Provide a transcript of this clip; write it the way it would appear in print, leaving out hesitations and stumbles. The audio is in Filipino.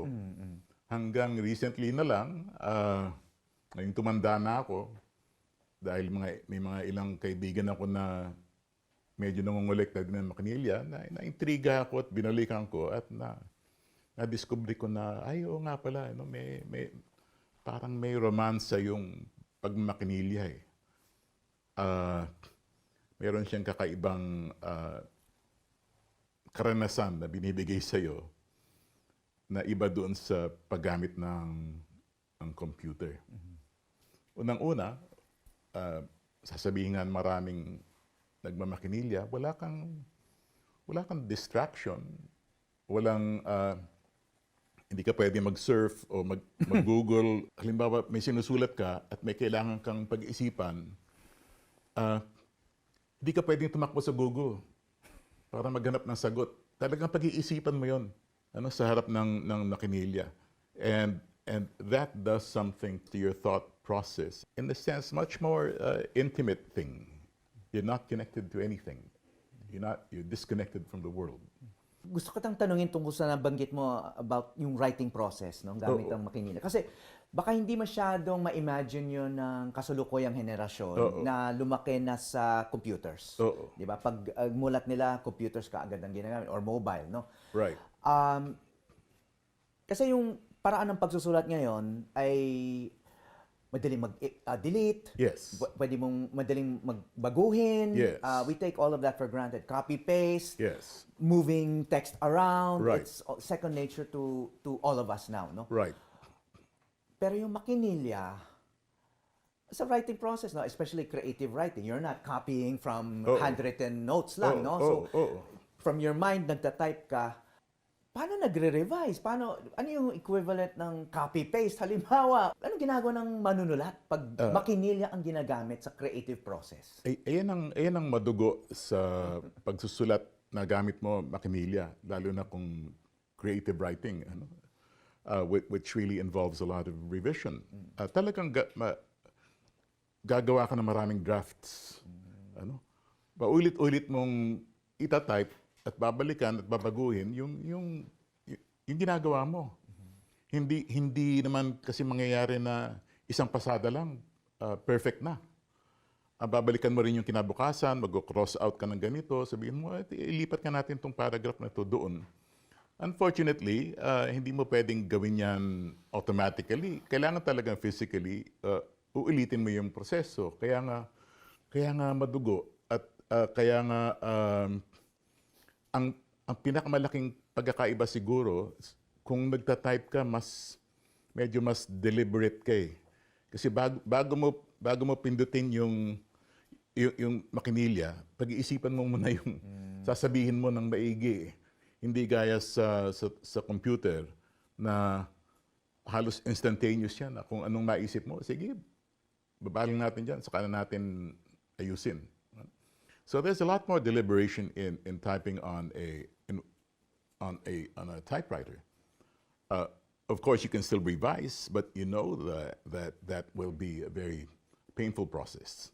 ako. Hanggang recently na lang, ngayong tumanda na ako, dahil may mga ilang kaibigan ako na medyo nangongolekta din ng makinilya, na-intriga ako at binalikan ko at na-discover ko na, ay, oo nga pala, no, parang may romansa yung pagmakinilya eh. Meron siyang kakaibang karanasan na binibigay sa'yo na iba doon sa paggamit ng computer. Unang-una, sasabihin nga maraming nagmamakinilya, wala kang distraction, hindi ka pwede mag-surf o mag-Google. Halimbawa, may sinusulat ka at may kailangan kang pag-isipan, hindi ka pwedeng tumakbo sa Google para maghanap ng sagot. Talagang pag-iisipan mo yon sa harap ng makinilya. And that does something to your thought process. In a sense, much more intimate thing. You're not connected to anything. You're disconnected from the world. Gusto ko tang tanungin tungkol sa nabanggit mo about yung writing process, no, gamit ang makinilya. Kasi baka hindi masyadong ma-imagine yun ng kasulukuyang henerasyon na lumaki na sa computers. Di ba? Pag mulat nila, computers kaagad ang ginagamit or mobile, no? Right. Kasi yung paraan ng pagsusulat ngayon ay madaling mag-delete. Yes. Pwede mong madaling magbaguhin. Yes. We take all of that for granted. Copy-paste. Yes. Moving text around. Right. It's second nature to all of us now, no? Right. Pero yung makinilya, sa writing process, no, especially creative writing, you're not copying from handwritten notes lang, no? So, from your mind, nagtatype ka, paano nagre-revise? Ano yung equivalent ng copy-paste? Halimbawa, anong ginagawa ng manunulat pag makinilya ang ginagamit sa creative process? Ayan ang madugo sa pagsusulat na gamit mo makinilya, lalo na kung creative writing, which really involves a lot of revision. Talagang gagawa ka ng maraming drafts. Paulit-ulit mong itatype at babalikan at babaguhin yung ginagawa mo. Hindi naman kasi mangyayari na isang pasada lang, perfect na. Babalikan mo rin yung kinabukasan, mag-cross out ka ng ganito, sabihin mo, ilipat ka natin itong paragraph na ito doon. Unfortunately, hindi mo pwedeng gawin yan automatically. Kailangan talagang physically, uulitin mo yung proseso. Kaya nga madugo at kaya nga ang pinakamalaking pagkakaiba siguro, kung nagta-type ka, medyo mas deliberate ka eh. Kasi bago mo pindutin yung makinilya, pag-iisipan mo muna yung sasabihin mo ng maigi eh. Hindi gaya sa computer na halos instantaneous yan. Kung anong maisip mo, sige, babaling natin dyan, saka na natin ayusin. So there's a lot more deliberation in typing on a typewriter. Of course, you can still revise, but you know that will be a very painful process.